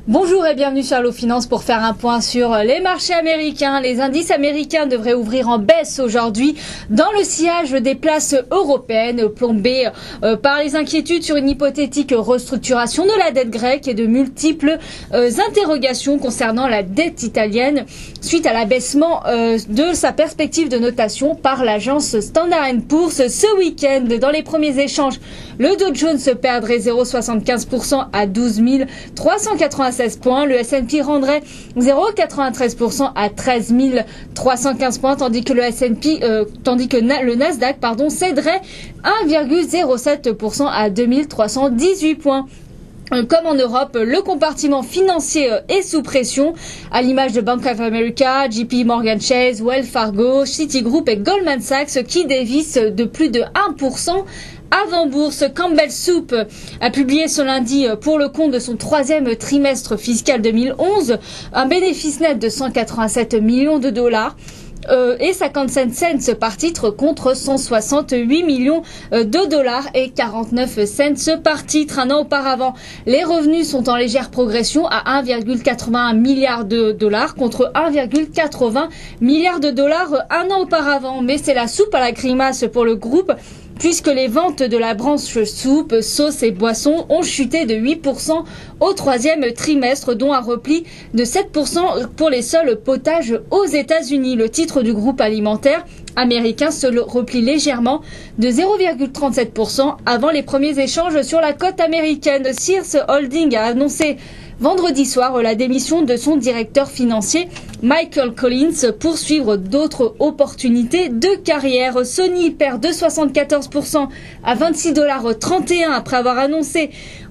Bonjour et bienvenue sur Allo Finance pour faire un point sur les marchés américains. Les indices américains devraient ouvrir en baisse aujourd'hui dans le sillage des places européennes plombées par les inquiétudes sur une hypothétique restructuration de la dette grecque et de multiples interrogations concernant la dette italienne suite à l'abaissement de sa perspective de notation par l'agence Standard & Poor's ce week-end. Dans les premiers échanges, le Dow Jones perdrait 0,75% à 12 396 points. Le S&P rendrait 0,93% à 13 315 points, tandis que le Nasdaq céderait 1,07% à 2 318 points. Comme en Europe, le compartiment financier est sous pression, à l'image de Bank of America, JP Morgan Chase, Wells Fargo, Citigroup et Goldman Sachs qui dévissent de plus de 1%. Avant bourse, Campbell Soup a publié ce lundi pour le compte de son troisième trimestre fiscal 2011 un bénéfice net de 187 millions de dollars. Et 57 cents par titre contre 168 millions de dollars et 49 cents par titre un an auparavant. Les revenus sont en légère progression à 1,81 milliard de dollars contre 1,80 milliard de dollars un an auparavant. Mais c'est la soupe à la grimace pour le groupe, puisque les ventes de la branche soupe, sauces et boissons ont chuté de 8% au troisième trimestre, dont un repli de 7% pour les seuls potages aux États-Unis. Le titre du groupe alimentaire américain se replie légèrement de 0,37% avant les premiers échanges sur la cote américaine. Sears Holding a annoncé vendredi soir la démission de son directeur financier Michael Collins pour suivre d'autres opportunités de carrière. Sony perd de 74% à 26,31 $ après avoir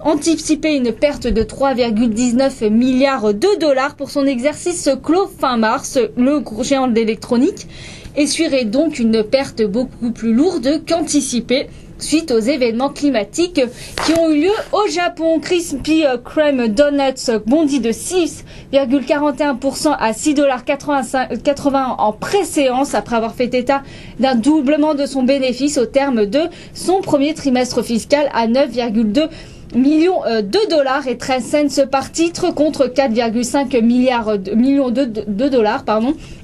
anticipé une perte de 3,19 milliards de dollars pour son exercice clos fin mars. Le géant de l'électronique essuierait donc une perte beaucoup plus lourde qu'anticipée suite aux événements climatiques qui ont eu lieu au Japon. Krispy Kreme Donuts bondit de 6,41% à 6,80 $ en pré-séance après avoir fait état d'un doublement de son bénéfice au terme de son premier trimestre fiscal à 9,2 millions de dollars et 13 cents par titre contre 4,5 millions de dollars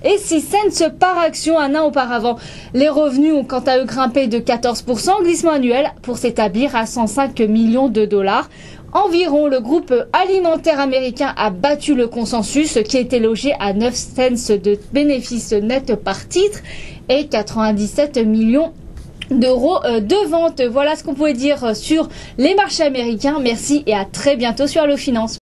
et 6 cents par action un an auparavant. Les revenus ont quant à eux grimpé de 14% glissement annuel pour s'établir à 105 millions de dollars environ. Le groupe alimentaire américain a battu le consensus qui était logé à 9 cents de bénéfices nets par titre et 97 millions d'euros de vente. Voilà ce qu'on pouvait dire sur les marchés américains. Merci et à très bientôt sur Allo Finance.